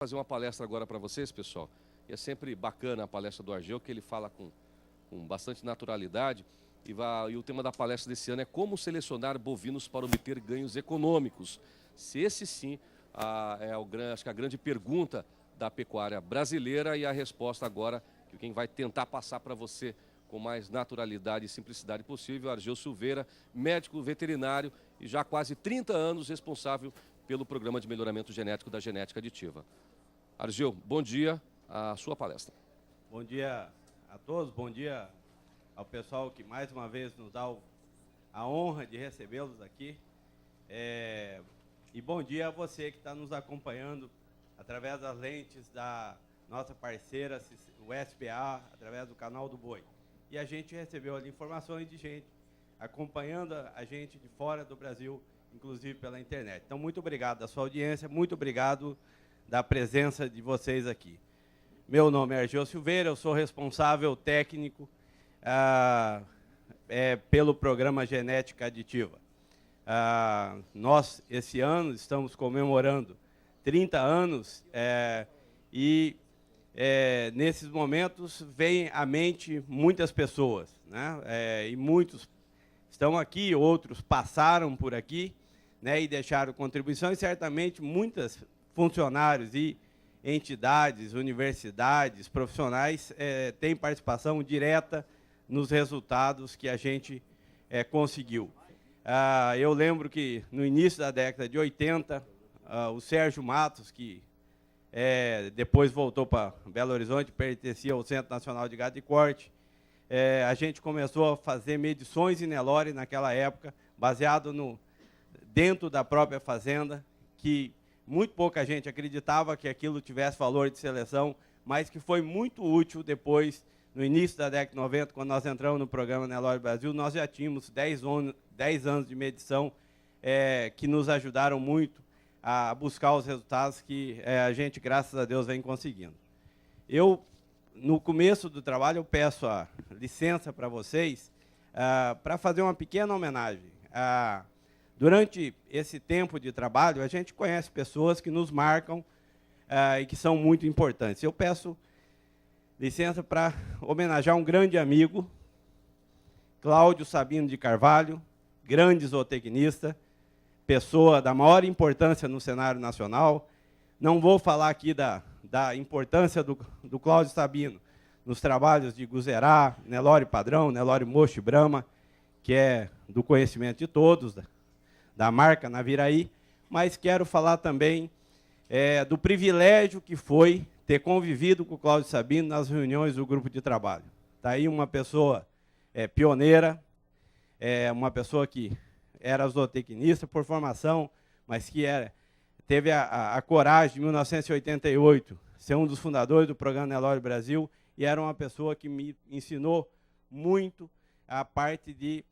Fazer uma palestra agora para vocês, pessoal. E é sempre bacana a palestra do Argeu, que ele fala com bastante naturalidade. E o tema da palestra desse ano é como selecionar bovinos para obter ganhos econômicos. Se esse sim acho que a grande pergunta da pecuária brasileira, e a resposta agora, que quem vai tentar passar para você com mais naturalidade e simplicidade possível, Argeu Silveira, médico veterinário e já há quase 30 anos responsável pelo programa de melhoramento genético da genética aditiva. Argeu, bom dia, a sua palestra. Bom dia a todos, bom dia ao pessoal que mais uma vez nos dá a honra de recebê-los aqui. E bom dia a você que está nos acompanhando através das lentes da nossa parceira, o SPA, através do canal do Boi. E a gente recebeu ali informações de gente acompanhando a gente de fora do Brasil, inclusive pela internet. Então, muito obrigado da sua audiência, muito obrigado da presença de vocês aqui. Meu nome é Argeu Silveira, eu sou responsável técnico pelo programa Genética Aditiva. Nós, esse ano, estamos comemorando 30 anos nesses momentos vem à mente muitas pessoas, né? E muitos estão aqui, outros passaram por aqui, né, e deixaram contribuição, e certamente muitos funcionários e entidades, universidades, profissionais têm participação direta nos resultados que a gente conseguiu. Eu lembro que no início da década de 80, o Sérgio Matos, que depois voltou para Belo Horizonte, pertencia ao Centro Nacional de Gado de Corte, a gente começou a fazer medições em Nelore naquela época, baseado dentro da própria fazenda, que muito pouca gente acreditava que aquilo tivesse valor de seleção, mas que foi muito útil depois, no início da década de 90, quando nós entramos no programa Nelore Brasil, nós já tínhamos 10 anos de medição que nos ajudaram muito a buscar os resultados que a gente, graças a Deus, vem conseguindo. No começo do trabalho, eu peço a licença para vocês para fazer uma pequena homenagem. Durante esse tempo de trabalho, a gente conhece pessoas que nos marcam e que são muito importantes. Eu peço licença para homenagear um grande amigo, Cláudio Sabino de Carvalho, grande zootecnista, pessoa da maior importância no cenário nacional. Não vou falar aqui da importância do Cláudio Sabino nos trabalhos de Guzerá, Nelore Padrão, Nelore Mocho e Brahma, que é do conhecimento de todos, da marca Naviraí, mas quero falar também do privilégio que foi ter convivido com o Cláudio Sabino nas reuniões do grupo de trabalho. Está aí uma pessoa pioneira, uma pessoa que era zootecnista por formação, mas que teve a coragem, de 1988, ser um dos fundadores do programa Nelore Brasil, e era uma pessoa que me ensinou muito a parte de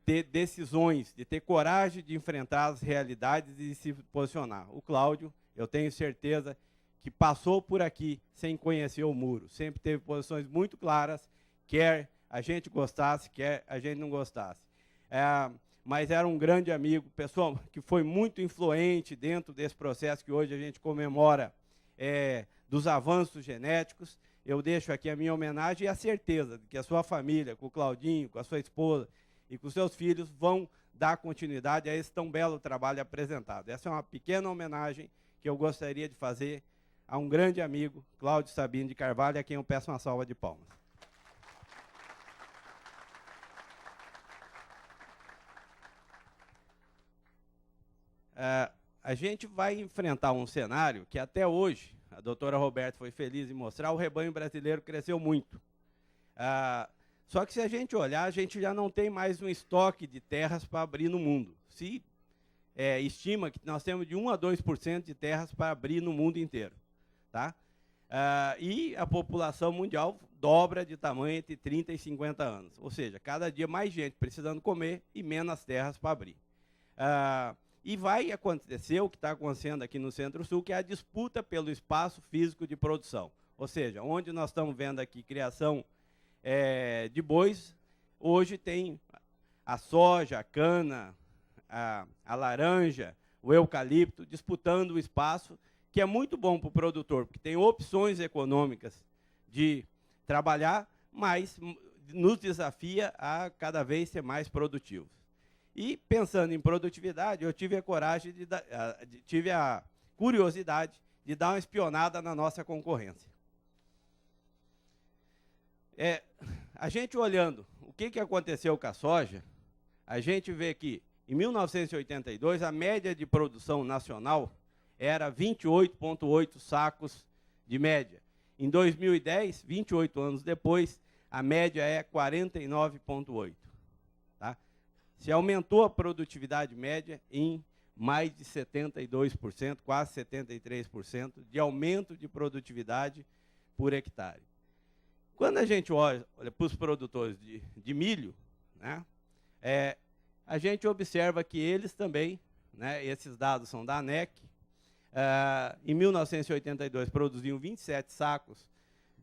ter decisões, de ter coragem de enfrentar as realidades e de se posicionar. O Cláudio, eu tenho certeza que passou por aqui sem conhecer o muro, sempre teve posições muito claras, quer a gente gostasse, quer a gente não gostasse. Mas era um grande amigo, pessoa que foi muito influente dentro desse processo que hoje a gente comemora dos avanços genéticos. Eu deixo aqui a minha homenagem e a certeza de que a sua família, com o Claudinho, com a sua esposa e com os seus filhos, vão dar continuidade a esse tão belo trabalho apresentado. Essa é uma pequena homenagem que eu gostaria de fazer a um grande amigo, Cláudio Sabino de Carvalho, a quem eu peço uma salva de palmas. A gente vai enfrentar um cenário que até hoje, a doutora Roberta foi feliz em mostrar, o rebanho brasileiro cresceu muito. Só que se a gente olhar, a gente já não tem mais um estoque de terras para abrir no mundo. Se estima que nós temos de 1 a 2% de terras para abrir no mundo inteiro. Tá? E a população mundial dobra de tamanho entre 30 e 50 anos. Ou seja, cada dia mais gente precisando comer e menos terras para abrir. E vai acontecer o que está acontecendo aqui no Centro-Sul, que é a disputa pelo espaço físico de produção. Ou seja, onde nós estamos vendo aqui criação de bois, hoje tem a soja, a cana, a laranja, o eucalipto, disputando o espaço que é muito bom para o produtor, porque tem opções econômicas de trabalhar, mas nos desafia a cada vez ser mais produtivos. E, pensando em produtividade, eu tive a coragem, tive a curiosidade de dar uma espionada na nossa concorrência. A gente olhando o que aconteceu com a soja, a gente vê que, em 1982, a média de produção nacional era 28,8 sacos de média. Em 2010, 28 anos depois, a média é 49,8. Tá? Se aumentou a produtividade média em mais de 72%, quase 73% de aumento de produtividade por hectare. Quando a gente olha para os produtores de milho, né, a gente observa que eles também, né, esses dados são da ANEC, em 1982 produziam 27 sacos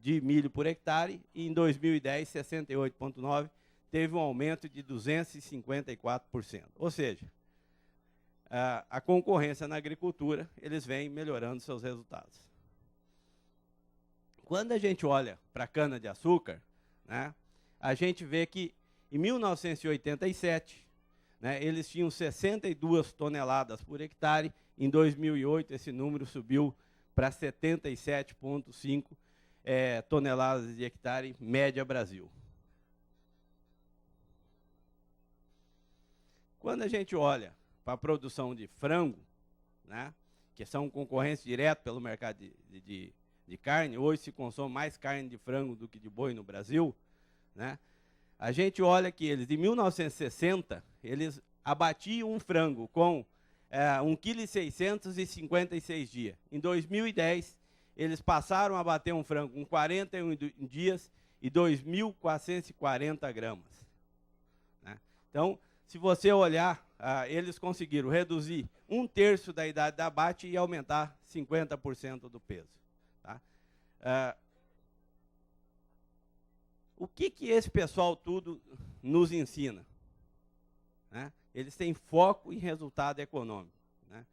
de milho por hectare, e em 2010, 68,9, teve um aumento de 254%. Ou seja, a concorrência na agricultura, eles vêm melhorando seus resultados. Quando a gente olha para a cana-de-açúcar, né, a gente vê que, em 1987, né, eles tinham 62 toneladas por hectare. Em 2008, esse número subiu para 77,5 toneladas de hectare, média Brasil. Quando a gente olha para a produção de frango, né, que são concorrentes diretos pelo mercado de carne, hoje se consome mais carne de frango do que de boi no Brasil, né, a gente olha que eles, em 1960, eles abatiam um frango com 1,6 kg e 56 dias. Em 2010, eles passaram a bater um frango com 41 dias e 2.440 gramas. Né? Então, se você olhar, eles conseguiram reduzir 1/3 da idade de abate e aumentar 50% do peso. Tá? O que esse pessoal tudo nos ensina? Né? Eles têm foco em resultado econômico. Né?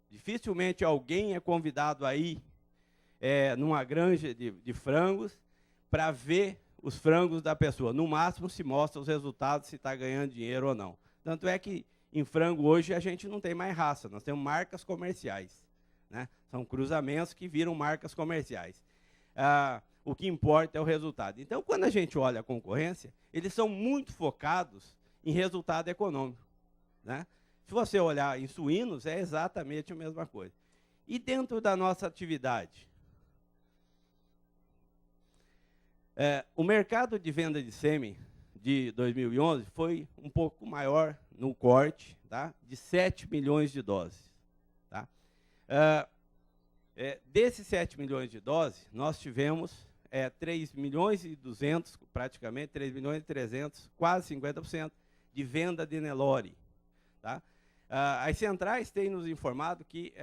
Dificilmente alguém é convidado a ir numa granja de frangos para ver os frangos da pessoa. No máximo se mostra os resultados, se está ganhando dinheiro ou não. Tanto é que em frango hoje a gente não tem mais raça, nós temos marcas comerciais. Né? São cruzamentos que viram marcas comerciais. O que importa é o resultado. Então, quando a gente olha a concorrência, eles são muito focados em resultado econômico. Né? Se você olhar em suínos, é exatamente a mesma coisa. E dentro da nossa atividade? O mercado de venda de sêmen de 2011 foi um pouco maior no corte, tá? De 7 milhões de doses. Tá? Desses 7 milhões de doses, nós tivemos 3 milhões e 200, praticamente 3 milhões e 300, quase 50% de venda de Nelore. Tá? As centrais têm nos informado que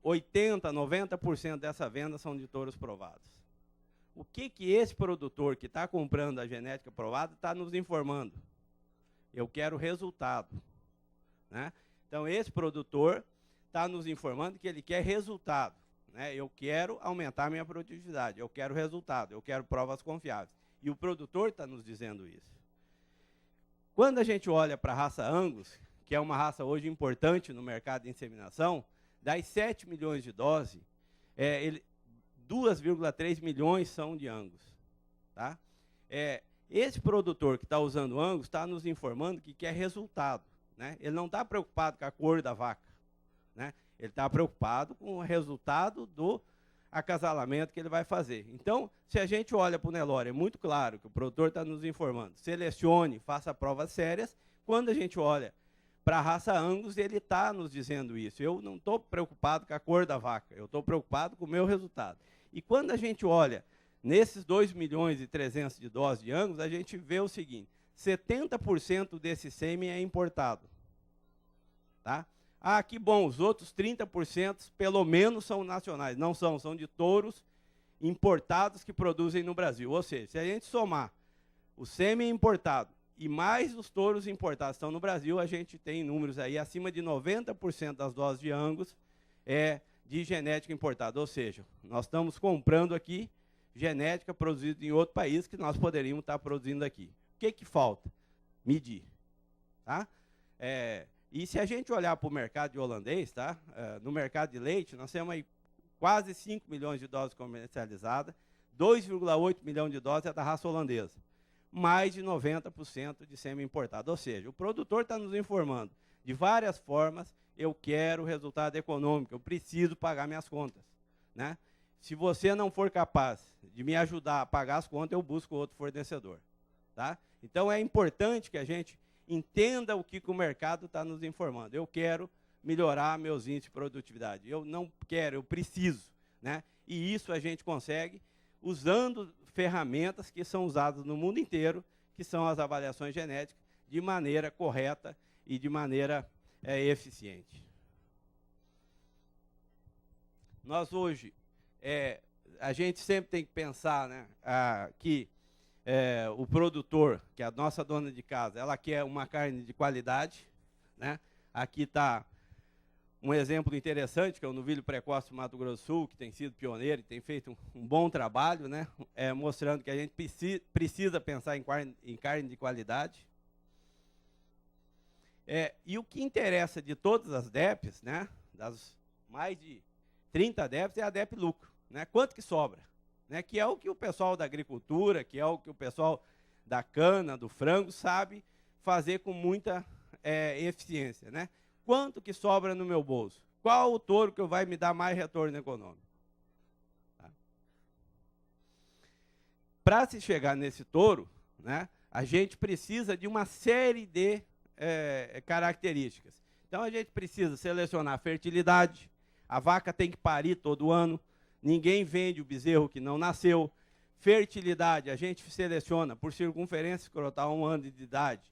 80%, 90% dessa venda são de touros provados. O que esse produtor que está comprando a genética provada está nos informando? Eu quero resultado. Né? Então, esse produtor está nos informando que ele quer resultado. Né? Eu quero aumentar minha produtividade, eu quero resultado, eu quero provas confiáveis. E o produtor está nos dizendo isso. Quando a gente olha para a raça Angus, que é uma raça hoje importante no mercado de inseminação, das 7 milhões de doses, 2,3 milhões são de Angus. Tá? Esse produtor que está usando Angus está nos informando que quer resultado. Né? Ele não está preocupado com a cor da vaca. Né? Ele está preocupado com o resultado do acasalamento que ele vai fazer. Então, se a gente olha para o Nelore, é muito claro que o produtor está nos informando. Selecione, faça provas sérias. Quando a gente olha para a raça Angus, ele está nos dizendo isso. Eu não estou preocupado com a cor da vaca, eu estou preocupado com o meu resultado. E quando a gente olha nesses 2 milhões e 300 de doses de Angus, a gente vê o seguinte, 70% desse sêmen é importado. Tá? Que bom, os outros 30% pelo menos são nacionais. Não são de touros importados que produzem no Brasil. Ou seja, se a gente somar o sêmen importado e mais os touros importados que estão no Brasil, a gente tem números aí acima de 90% das doses de Angus de genética importada, ou seja, nós estamos comprando aqui genética produzida em outro país que nós poderíamos estar produzindo aqui. O que falta? Medir. Tá? E se a gente olhar para o mercado de holandês, tá? No mercado de leite, nós temos aí quase 5 milhões de doses comercializadas, 2,8 milhões de doses é da raça holandesa, mais de 90% de sêmen importado. Ou seja, o produtor está nos informando de várias formas: eu quero resultado econômico, eu preciso pagar minhas contas. Né? Se você não for capaz de me ajudar a pagar as contas, eu busco outro fornecedor. Tá? Então, é importante que a gente entenda o que o mercado está nos informando. Eu quero melhorar meus índices de produtividade. Eu não quero, eu preciso. Né? E isso a gente consegue usando ferramentas que são usadas no mundo inteiro, que são as avaliações genéticas, de maneira correta e de maneira eficiente. Nós hoje, a gente sempre tem que pensar, né, que o produtor, que é a nossa dona de casa, ela quer uma carne de qualidade. Né? Aqui está um exemplo interessante, que é o Novilho Precoce do Mato Grosso do Sul, que tem sido pioneiro e tem feito um bom trabalho, né? Mostrando que a gente precisa pensar em carne de qualidade. E o que interessa de todas as DEPs, né, das mais de 30 DEPs, é a DEP lucro. Né? Quanto que sobra? Né? Que é o que o pessoal da agricultura, que é o que o pessoal da cana, do frango, sabe fazer com muita eficiência. Né? Quanto que sobra no meu bolso? Qual o touro que vai me dar mais retorno econômico? Tá? Para se chegar nesse touro, né, a gente precisa de uma série de características. Então, a gente precisa selecionar a fertilidade. A vaca tem que parir todo ano. Ninguém vende o bezerro que não nasceu. Fertilidade, a gente seleciona por circunferência escrotal 1 ano de idade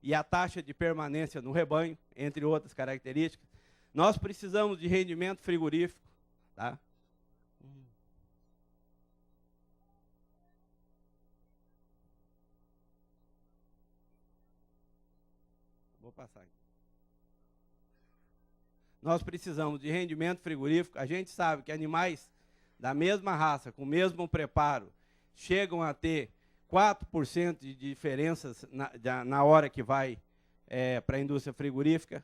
e a taxa de permanência no rebanho, entre outras características. Nós precisamos de rendimento frigorífico. Tá? Vou passar aqui. Nós precisamos de rendimento frigorífico. A gente sabe que animais da mesma raça, com o mesmo preparo, chegam a ter 4% de diferenças na hora que vai para a indústria frigorífica.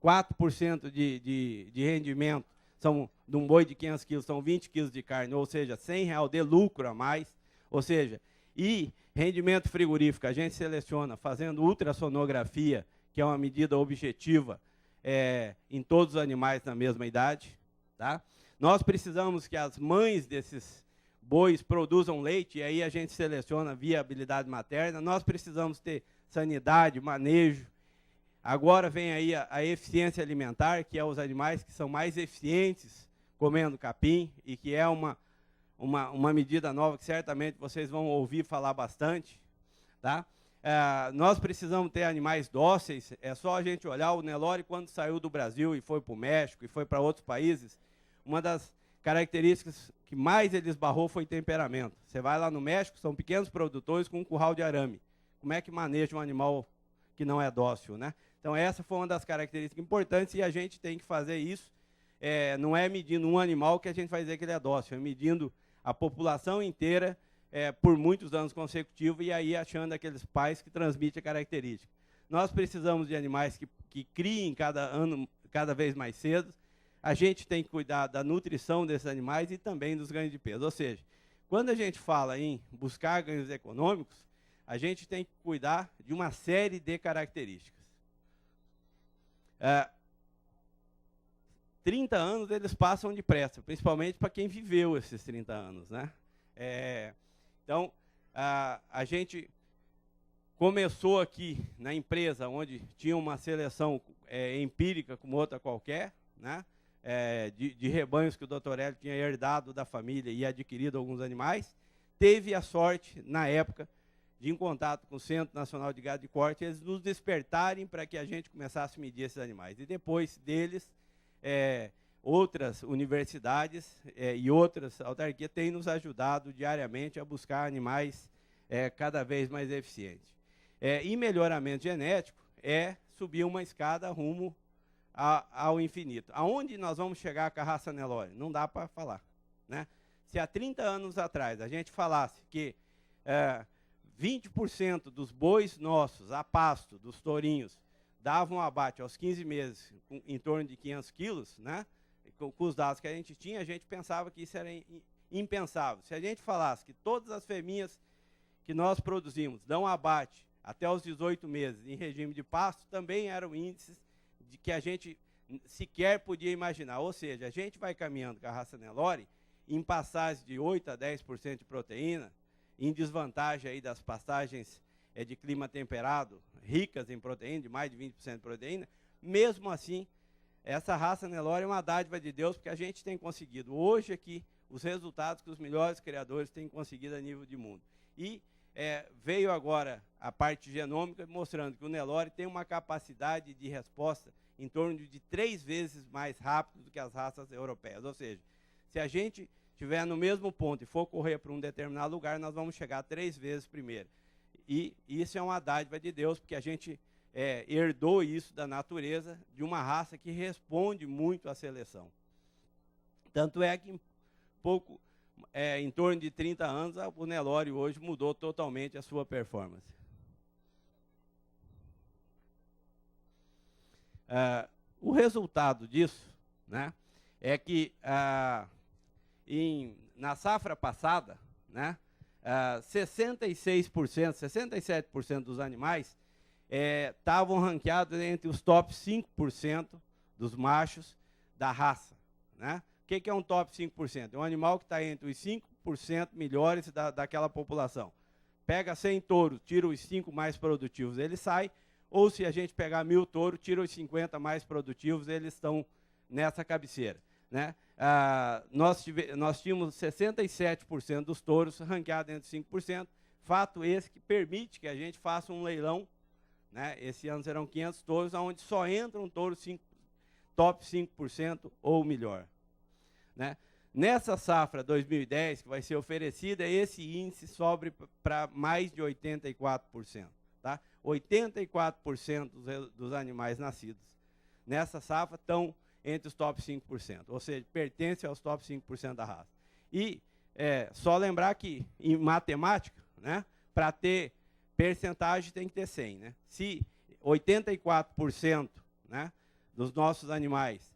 4% de rendimento são, de um boi de 500 quilos, são 20 quilos de carne, ou seja, R$100 de lucro a mais. Ou seja, e rendimento frigorífico, a gente seleciona fazendo ultrassonografia, que é uma medida objetiva em todos os animais na mesma idade. Tá? Nós precisamos que as mães desses bois produzam leite, e aí a gente seleciona via habilidade materna. Nós precisamos ter sanidade, manejo. Agora vem aí a eficiência alimentar, que é os animais que são mais eficientes comendo capim, e que é uma medida nova que certamente vocês vão ouvir falar bastante. Tá? Nós precisamos ter animais dóceis. É só a gente olhar o Nelore, quando saiu do Brasil e foi para o México e foi para outros países, uma das características que mais ele esbarrou foi temperamento. Você vai lá no México, são pequenos produtores com um curral de arame. Como é que maneja um animal que não é dócil? Né? Então, essa foi uma das características importantes, e a gente tem que fazer isso. Não é medindo um animal que a gente vai dizer que ele é dócil, é medindo a população inteira por muitos anos consecutivos, e aí achando aqueles pais que transmitem a característica. Nós precisamos de animais que criem cada vez mais cedo. A gente tem que cuidar da nutrição desses animais e também dos ganhos de peso. Ou seja, quando a gente fala em buscar ganhos econômicos, a gente tem que cuidar de uma série de características. 30 anos eles passam depressa, principalmente para quem viveu esses 30 anos. Né? Então, a gente começou aqui na empresa, onde tinha uma seleção empírica como outra qualquer, né? De rebanhos que o Dr. Hélio tinha herdado da família e adquirido alguns animais. Teve a sorte, na época, de, em contato com o Centro Nacional de Gado de Corte, eles nos despertarem para que a gente começasse a medir esses animais. E depois deles, outras universidades e outras autarquias têm nos ajudado diariamente a buscar animais cada vez mais eficientes. E melhoramento genético é subir uma escada rumo ao infinito. Aonde nós vamos chegar com a raça Nelore? Não dá para falar, né? Se há 30 anos atrás a gente falasse que 20% dos bois nossos a pasto, dos tourinhos, davam abate aos 15 meses em torno de 500 quilos, né? Com os dados que a gente tinha, a gente pensava que isso era impensável. Se a gente falasse que todas as fêmeas que nós produzimos dão abate até os 18 meses em regime de pasto, também eram índices de que a gente sequer podia imaginar. Ou seja, a gente vai caminhando com a raça Nelore em passagens de 8 a 10% de proteína, em desvantagem aí das pastagens de clima temperado, ricas em proteína, de mais de 20% de proteína. Mesmo assim, essa raça Nelore é uma dádiva de Deus, porque a gente tem conseguido hoje aqui os resultados que os melhores criadores têm conseguido a nível de mundo. E veio agora a parte genômica mostrando que o Nelore tem uma capacidade de resposta em torno de 3 vezes mais rápido do que as raças europeias. Ou seja, se a gente estiver no mesmo ponto e for correr para um determinado lugar, nós vamos chegar 3 vezes primeiro. E isso é uma dádiva de Deus, porque a gente herdou isso da natureza, de uma raça que responde muito à seleção. Tanto é que em torno de 30 anos, o Nelore hoje mudou totalmente a sua performance. O resultado disso, né, é que na safra passada, né, 66%, 67% dos animais estavam ranqueados entre os top 5% dos machos da raça, né? O que é um top 5%? É um animal que está entre os 5% melhores daquela população. Pega 100 touros, tira os 5 mais produtivos, ele sai. Ou se a gente pegar 1000 touros, tira os 50 mais produtivos, eles estão nessa cabeceira, né? Nós tínhamos 67% dos touros ranqueados entre 5%. Fato esse que permite que a gente faça um leilão, né? Esse ano serão 500 touros, onde só entram touros top 5% ou melhor, né? Nessa safra 2010, que vai ser oferecida, esse índice sobe para mais de 84%. Tá? 84% dos animais nascidos nessa safra estão entre os top 5%, ou seja, pertencem aos top 5% da raça. E só lembrar que, em matemática, né, para ter percentagem tem que ter 100. Né? Se 84%, né, dos nossos animais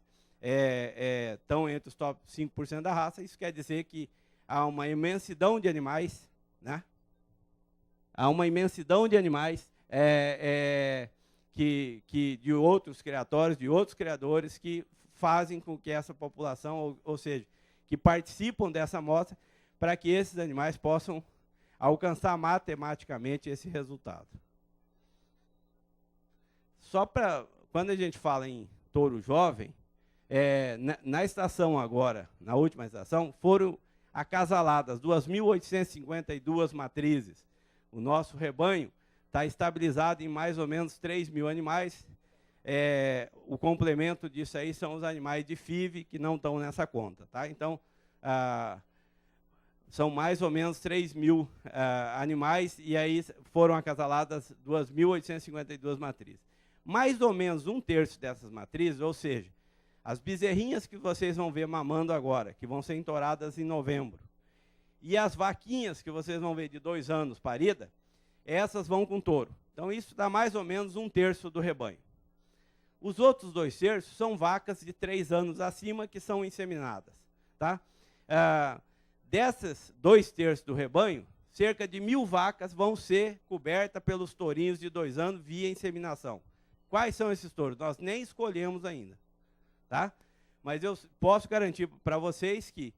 estão entre os top 5% da raça, isso quer dizer que há uma imensidão de animais, né? Há uma imensidão de animais de outros criatórios, de outros criadores, que fazem com que essa população, ou seja, que participam dessa amostra, para que esses animais possam alcançar matematicamente esse resultado. Só para, quando a gente fala em touro jovem, na estação agora, na última estação, foram acasaladas 2.852 matrizes. O nosso rebanho está estabilizado em mais ou menos 3.000 animais. O complemento disso aí são os animais de FIV, que não estão nessa conta. Tá? Então, são mais ou menos 3.000 animais, e aí foram acasaladas 2.852 matrizes. Mais ou menos 1/3 dessas matrizes, ou seja, as bezerrinhas que vocês vão ver mamando agora, que vão ser entouradas em novembro, e as vaquinhas que vocês vão ver de 2 anos parida, essas vão com touro. Então, isso dá mais ou menos 1/3 do rebanho. Os outros 2/3 são vacas de 3 anos acima que são inseminadas. Tá? Dessas 2/3 do rebanho, cerca de 1.000 vacas vão ser cobertas pelos tourinhos de 2 anos via inseminação. Quais são esses touros? Nós nem escolhemos ainda. Tá? Mas eu posso garantir para vocês que,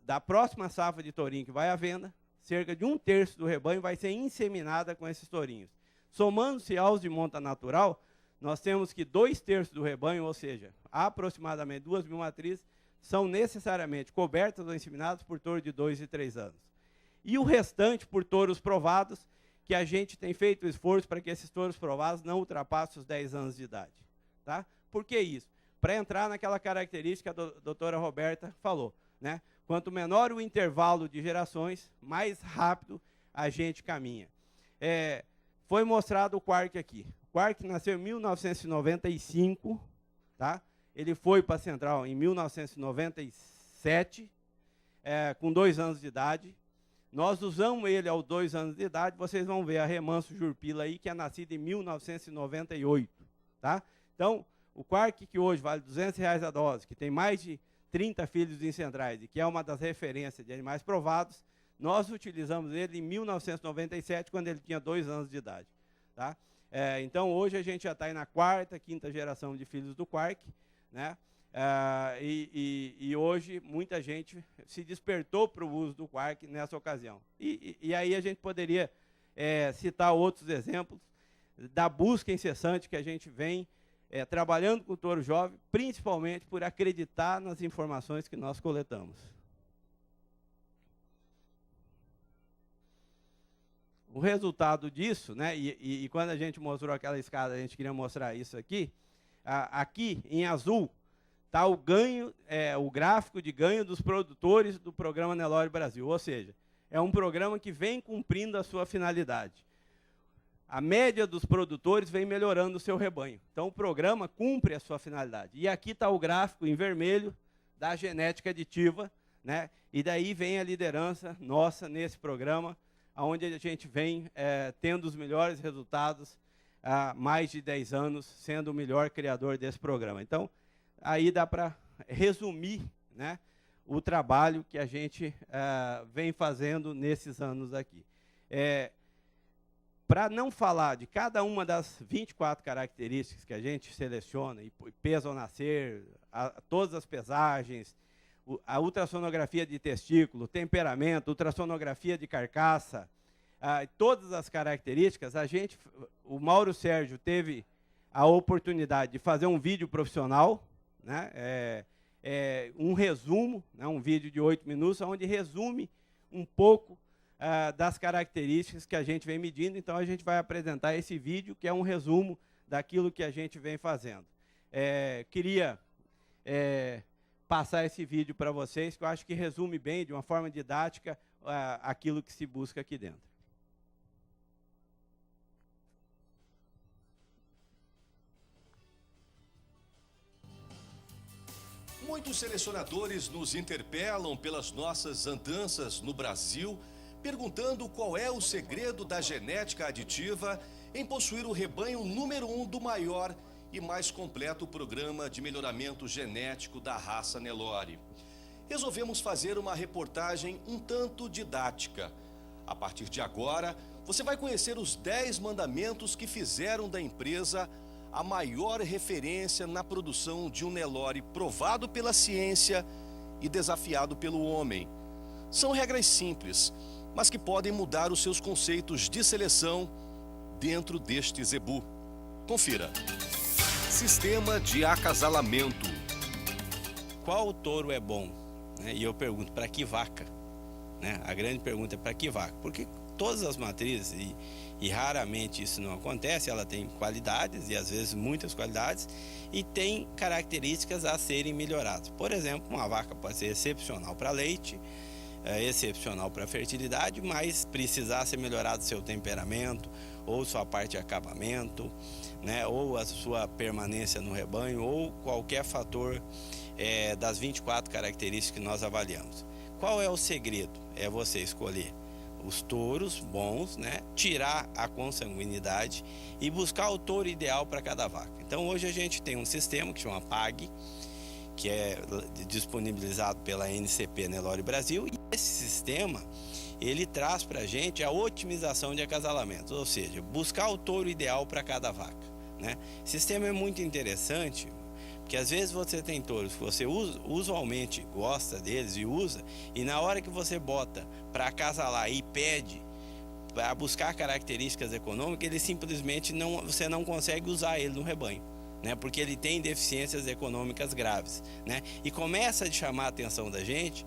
da próxima safra de tourinho que vai à venda, cerca de 1/3 do rebanho vai ser inseminada com esses tourinhos. Somando-se aos de monta natural, nós temos que 2/3 do rebanho, ou seja, aproximadamente 2.000 matrizes, são necessariamente cobertas ou inseminadas por touros de 2 e 3 anos. E o restante por touros provados, que a gente tem feito esforço para que esses touros provados não ultrapassem os 10 anos de idade. Tá? Por que isso? Para entrar naquela característica que a doutora Roberta falou, né? Quanto menor o intervalo de gerações, mais rápido a gente caminha. Foi mostrado o Quark aqui. O Quark nasceu em 1995, tá? Ele foi para a Central em 1997, com 2 anos de idade. Nós usamos ele aos 2 anos de idade. Vocês vão ver a Remanso Jurpila aí, que é nascida em 1998. Tá? Então, o Quark, que hoje vale R$200 a dose, que tem mais de 30 filhos em centrais e que é uma das referências de animais provados, nós utilizamos ele em 1997, quando ele tinha 2 anos de idade. Tá? Então, hoje a gente já está aí na 4ª, 5ª geração de filhos do Quark, né? E hoje muita gente se despertou para o uso do Quark nessa ocasião. E aí a gente poderia citar outros exemplos da busca incessante que a gente vem trabalhando com o touro jovem, principalmente por acreditar nas informações que nós coletamos. O resultado disso, né, e quando a gente mostrou aquela escada, a gente queria mostrar isso aqui. Aqui, em azul, está o ganho, o gráfico de ganho dos produtores do programa Nelore Brasil. Ou seja, é um programa que vem cumprindo a sua finalidade. A média dos produtores vem melhorando o seu rebanho. Então, o programa cumpre a sua finalidade. E aqui está o gráfico em vermelho da genética aditiva, né? E daí vem a liderança nossa nesse programa, onde a gente vem tendo os melhores resultados há mais de 10 anos, sendo o melhor criador desse programa. Então, aí dá para resumir, né, o trabalho que a gente vem fazendo nesses anos aqui. Para não falar de cada uma das 24 características que a gente seleciona, e peso ao nascer, todas as pesagens, a ultrassonografia de testículo, temperamento, ultrassonografia de carcaça, todas as características, o Mauro Sérgio teve a oportunidade de fazer um vídeo profissional, né, um resumo, né, um vídeo de 8 minutos, onde resume um pouco das características que a gente vem medindo. Então, a gente vai apresentar esse vídeo, que é um resumo daquilo que a gente vem fazendo. Queria passar esse vídeo para vocês, que eu acho que resume bem, de uma forma didática, aquilo que se busca aqui dentro. Muitos selecionadores nos interpelam pelas nossas andanças no Brasil, perguntando qual é o segredo da genética aditiva em possuir o rebanho número 1 do maior e mais completo programa de melhoramento genético da raça Nelore. Resolvemos fazer uma reportagem um tanto didática. A partir de agora, você vai conhecer os 10 mandamentos que fizeram da empresa a maior referência na produção de um Nelore provado pela ciência e desafiado pelo homem. São regras simples, mas que podem mudar os seus conceitos de seleção dentro deste zebu. Confira. Sistema de acasalamento. Qual touro é bom? E eu pergunto, para que vaca? A grande pergunta é para que vaca? Porque todas as matrizes, e raramente isso não acontece, ela tem qualidades, e às vezes muitas qualidades, e tem características a serem melhoradas. Por exemplo, uma vaca pode ser excepcional para leite, excepcional para fertilidade, mas precisar ser melhorado seu temperamento, ou sua parte de acabamento, né, ou a sua permanência no rebanho, ou qualquer fator das 24 características que nós avaliamos. Qual é o segredo? É você escolher os touros bons, né, tirar a consanguinidade e buscar o touro ideal para cada vaca. Então hoje a gente tem um sistema que chama PAG, que é disponibilizado pela NCP Nelore Brasil, e esse sistema ele traz para a gente a otimização de acasalamentos, ou seja, buscar o touro ideal para cada vaca, né? O sistema é muito interessante, porque às vezes você tem touros que você usualmente gosta deles e usa, e na hora que você bota para acasalar e pede para buscar características econômicas, ele simplesmente você não consegue usar ele no rebanho, né? Porque ele tem deficiências econômicas graves, né? E começa a chamar a atenção da gente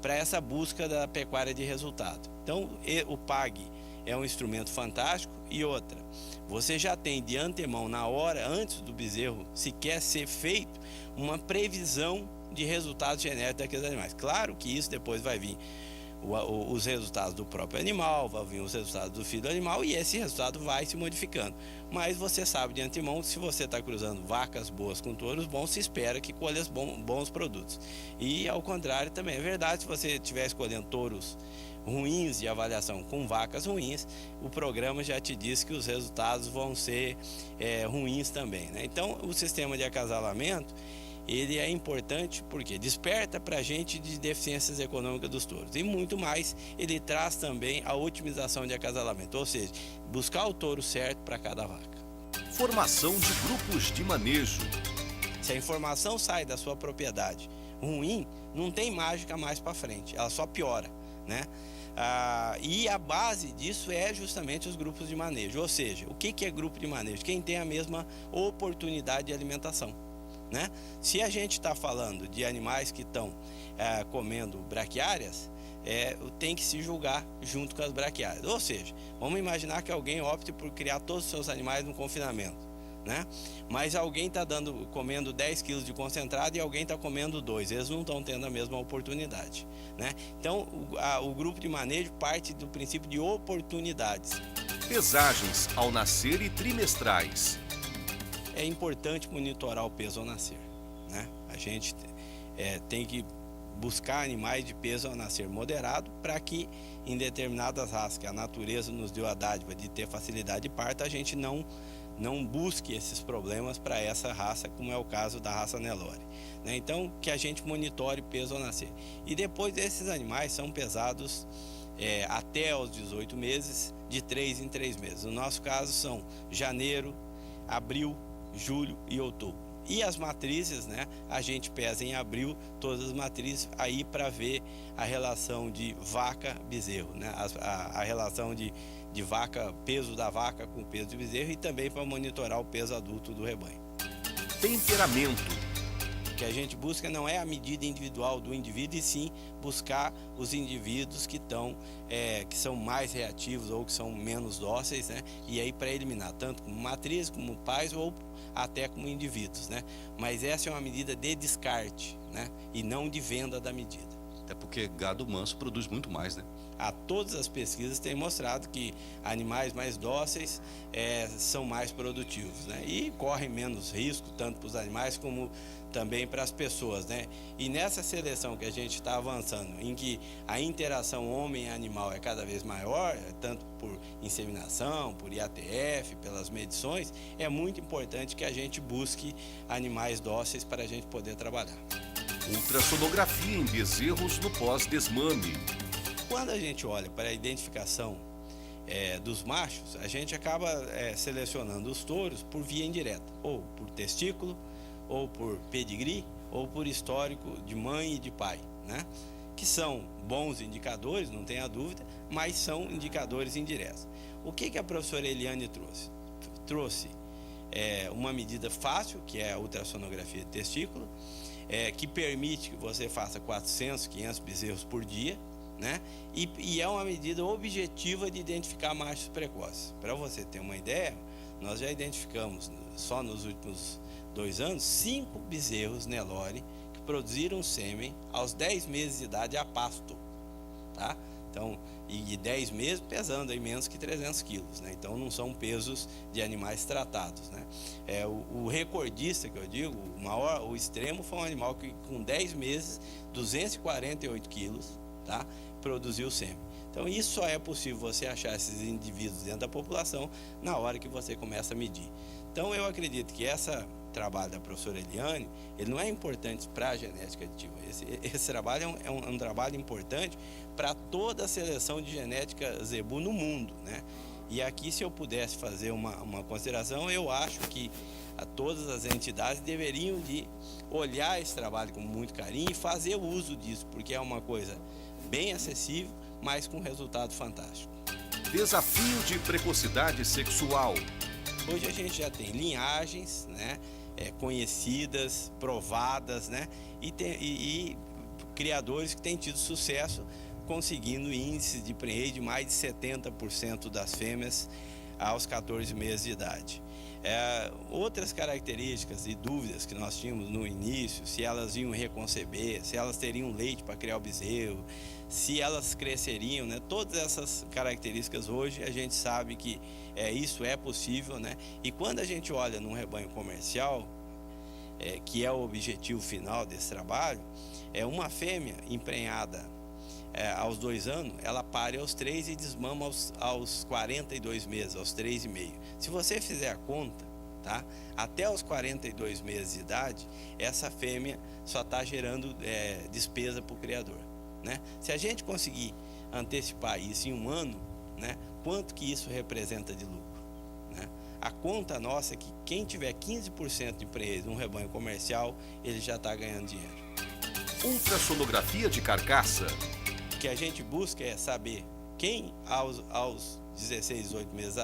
para essa busca da pecuária de resultado. Então, o PAG é um instrumento fantástico. E outra, você já tem de antemão, na hora, antes do bezerro sequer ser feito, uma previsão de resultados genéticos daqueles animais. Claro que isso depois vai vir os resultados do próprio animal, vai vir os resultados do filho do animal e esse resultado vai se modificando. Mas você sabe de antemão, se você está cruzando vacas boas com touros bons, se espera que colha bons produtos. E ao contrário também é verdade, se você estiver escolhendo touros ruins de avaliação com vacas ruins, o programa já te diz que os resultados vão ser ruins também, né? Então o sistema de acasalamento ele é importante porque desperta para a gente de deficiências econômicas dos touros. E muito mais, ele traz também a otimização de acasalamento, ou seja, buscar o touro certo para cada vaca. Formação de grupos de manejo. Se a informação sai da sua propriedade ruim, não tem mágica mais para frente, ela só piora, né? E a base disso é justamente os grupos de manejo, ou seja, o que é grupo de manejo? Quem tem a mesma oportunidade de alimentação, né? Se a gente está falando de animais que estão comendo braquiárias, tem que se julgar junto com as braquiárias. Ou seja, vamos imaginar que alguém opte por criar todos os seus animais no confinamento, né? Mas alguém está comendo 10 quilos de concentrado e alguém está comendo 2. Eles não estão tendo a mesma oportunidade, né? Então, o grupo de manejo parte do princípio de oportunidades. Pesagens ao nascer e trimestrais. É importante monitorar o peso ao nascer, né? A gente tem que buscar animais de peso ao nascer moderado para que em determinadas raças que a natureza nos deu a dádiva de ter facilidade de parto, a gente não busque esses problemas para essa raça, como é o caso da raça Nelore, né? Então, que a gente monitore peso ao nascer. E depois esses animais são pesados até aos 18 meses, de 3 em 3 meses. No nosso caso são janeiro, abril, julho e outubro. E as matrizes, né? A gente pesa em abril todas as matrizes aí para ver a relação de vaca-bezerro, né? A relação de vaca, peso da vaca com peso do bezerro e também para monitorar o peso adulto do rebanho. Temperamento. O que a gente busca não é a medida individual do indivíduo, e sim buscar os indivíduos que são mais reativos ou que são menos dóceis, né? E aí para eliminar tanto como matriz, como pais ou até como indivíduos, né? Mas essa é uma medida de descarte, né? E não de venda da medida. Até porque gado manso produz muito mais, né? Todas as pesquisas têm mostrado que animais mais dóceis são mais produtivos, né? E correm menos risco, tanto para os animais como também para as pessoas, né? E nessa seleção que a gente está avançando, em que a interação homem-animal é cada vez maior, tanto por inseminação, por IATF, pelas medições, é muito importante que a gente busque animais dóceis para a gente poder trabalhar. Ultrassonografia em bezerros no pós-desmame. Quando a gente olha para a identificação dos machos, a gente acaba selecionando os touros por via indireta, ou por testículo, ou por pedigree, ou por histórico de mãe e de pai, né? Que são bons indicadores, não tenha dúvida, mas são indicadores indiretos. O que a professora Eliane trouxe? Trouxe uma medida fácil, que é a ultrassonografia de testículo, que permite que você faça 400, 500 bezerros por dia, né? E é uma medida objetiva de identificar machos precoces. Para você ter uma ideia, nós já identificamos, só nos últimos 2 anos, 5 bezerros Nelore que produziram sêmen aos 10 meses de idade a pasto, tá? Então, e 10 meses pesando aí menos que 300 quilos, né? Então não são pesos de animais tratados, né? O recordista que eu digo, o extremo foi um animal que com 10 meses, 248 quilos, tá? Produziu sêmen. Então isso só é possível você achar esses indivíduos dentro da população na hora que você começa a medir. Então eu acredito que esse trabalho da professora Eliane, ele não é importante para a genética aditiva. Esse trabalho é um trabalho importante para toda a seleção de genética zebu no mundo, né? E aqui, se eu pudesse fazer uma consideração, eu acho que todas as entidades deveriam de olhar esse trabalho com muito carinho e fazer uso disso, porque é uma coisa bem acessível, mas com resultado fantástico. Desafio de precocidade sexual. Hoje a gente já tem linhagens, né, conhecidas, provadas, né, e criadores que têm tido sucesso conseguindo índices de prenhez de mais de 70% das fêmeas aos 14 meses de idade. Outras características e dúvidas que nós tínhamos no início, se elas iam reconceber, se elas teriam leite para criar o bezerro, se elas cresceriam, né? Todas essas características hoje a gente sabe que isso é possível, né? E quando a gente olha num rebanho comercial, que é o objetivo final desse trabalho, uma fêmea emprenhada aos 2 anos, ela pare aos 3 e desmama aos 42 meses, aos 3,5. Se você fizer a conta, tá? Até os 42 meses de idade, essa fêmea só está gerando despesa para o criador, né? Se a gente conseguir antecipar isso em 1 ano, né? Quanto que isso representa de lucro, né? A conta nossa é que quem tiver 15% de preço num rebanho comercial, ele já está ganhando dinheiro. Ultrassonografia de carcaça. O que a gente busca é saber quem aos 16, 18 meses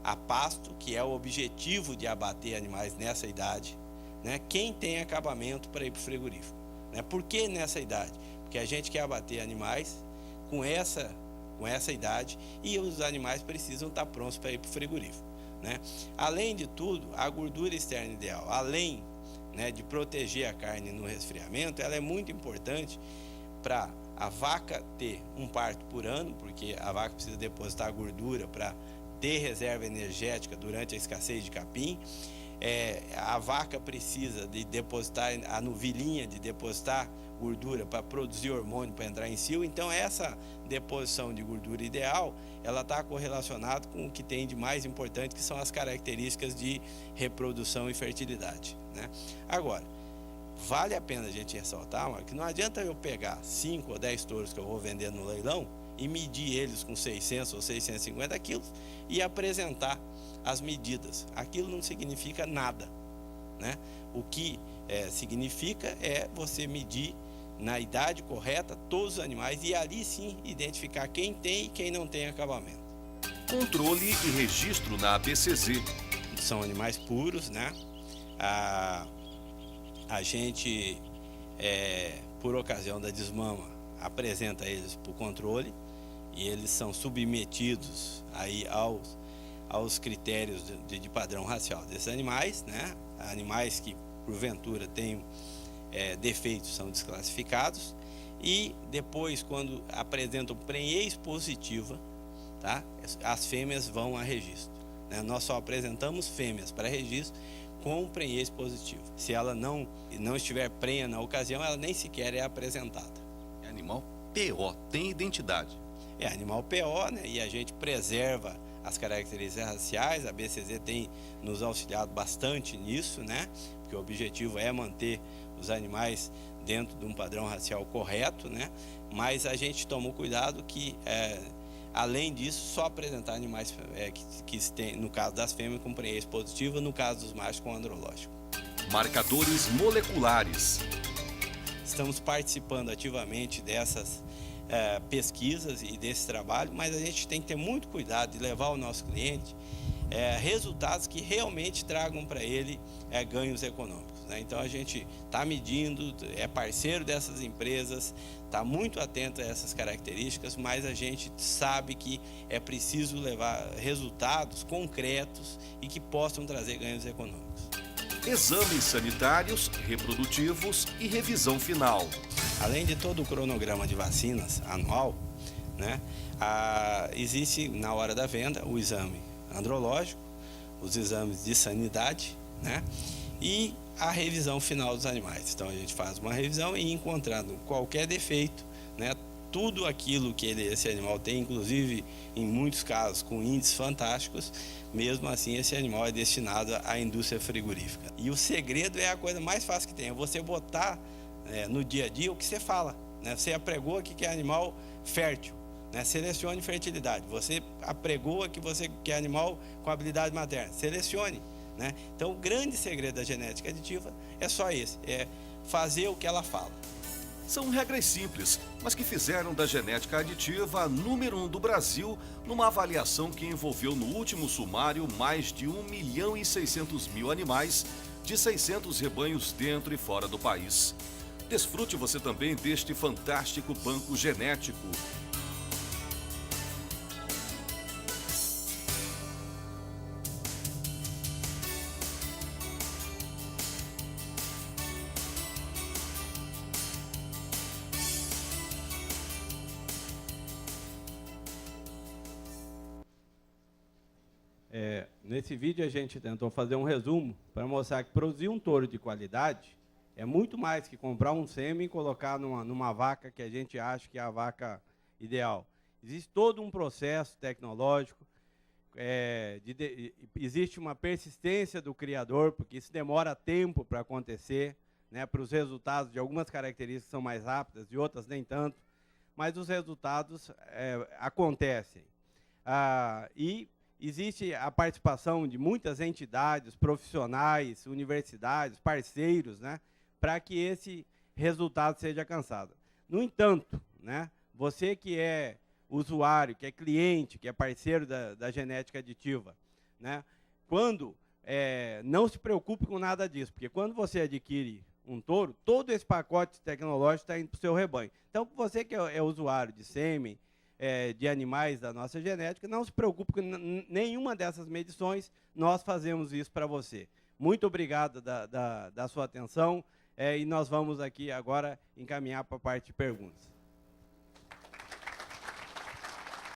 a pasto, que é o objetivo de abater animais nessa idade, né? Quem tem acabamento para ir para o frigorífico, né? Por que nessa idade? Porque a gente quer abater animais com essa idade e os animais precisam estar prontos para ir para o frigorífico, né? Além de tudo, a gordura externa ideal, além, né, de proteger a carne no resfriamento, ela é muito importante para a vaca ter um parto por ano, porque a vaca precisa depositar a gordura para ter reserva energética durante a escassez de capim. A vaca precisa de depositar a novilhinha, de depositar gordura para produzir hormônio para entrar em cio. Então essa deposição de gordura ideal, ela está correlacionada com o que tem de mais importante, que são as características de reprodução e fertilidade, né? Agora, vale a pena a gente ressaltar, que não adianta eu pegar 5 ou 10 touros que eu vou vender no leilão e medir eles com 600 ou 650 quilos e apresentar as medidas. Aquilo não significa nada, né? O que significa é você medir na idade correta todos os animais e ali sim identificar quem tem e quem não tem acabamento. Controle e registro na ABCZ. São animais puros, né? A gente, por ocasião da desmama, apresenta eles para o controle e eles são submetidos aí aos critérios de padrão racial desses animais, né? Animais que porventura têm defeitos são desclassificados e depois, quando apresentam prenhez positiva, tá? As fêmeas vão a registro, né? Nós só apresentamos fêmeas para registro com prenhez positivo. Se ela não estiver prenha na ocasião, ela nem sequer é apresentada. É animal PO, tem identidade. É animal PO, né? E a gente preserva as características raciais. A BCZ tem nos auxiliado bastante nisso, né? Porque o objetivo é manter os animais dentro de um padrão racial correto, né? Mas a gente tomou cuidado que, além disso, só apresentar animais que tem, no caso das fêmeas, com prenhez positiva, no caso dos machos, com andrológico. Marcadores moleculares. Estamos participando ativamente dessas pesquisas e desse trabalho, mas a gente tem que ter muito cuidado de levar ao nosso cliente resultados que realmente tragam para ele ganhos econômicos, né? Então a gente está medindo, é parceiro dessas empresas, está muito atento a essas características, mas a gente sabe que é preciso levar resultados concretos e que possam trazer ganhos econômicos. Exames sanitários, reprodutivos e revisão final. Além de todo o cronograma de vacinas anual, né, existe na hora da venda o exame andrológico, os exames de sanidade, né, e a revisão final dos animais. Então a gente faz uma revisão e, encontrando qualquer defeito, né, tudo aquilo que esse animal tem, inclusive em muitos casos com índices fantásticos, mesmo assim esse animal é destinado à indústria frigorífica. E o segredo é a coisa mais fácil que tem, é você botar no dia a dia o que você fala, né? Você apregou aqui que é animal fértil, né? Selecione fertilidade. Você apregou aqui que é animal com habilidade materna, selecione, né? Então o grande segredo da genética aditiva é só esse, é fazer o que ela fala. São regras simples, mas que fizeram da genética aditiva a número 1 do Brasil numa avaliação que envolveu no último sumário mais de 1.600.000 animais de 600 rebanhos dentro e fora do país. Desfrute você também deste fantástico banco genético. Nesse vídeo a gente tentou fazer um resumo para mostrar que produzir um touro de qualidade é muito mais que comprar um sêmen e colocar numa vaca que a gente acha que é a vaca ideal. Existe todo um processo tecnológico, existe uma persistência do criador, porque isso demora tempo para acontecer, né, para os resultados de algumas características são mais rápidas, de outras nem tanto, mas os resultados acontecem. E existe a participação de muitas entidades, profissionais, universidades, parceiros, né, para que esse resultado seja alcançado. No entanto, né, você que é usuário, que é cliente, que é parceiro da genética aditiva, né, não se preocupe com nada disso, porque quando você adquire um touro, todo esse pacote tecnológico está indo para o seu rebanho. Então, você que é usuário de sêmen, de animais da nossa genética, não se preocupe com nenhuma dessas medições, nós fazemos isso para você. Muito obrigado da sua atenção, e nós vamos aqui agora encaminhar para a parte de perguntas.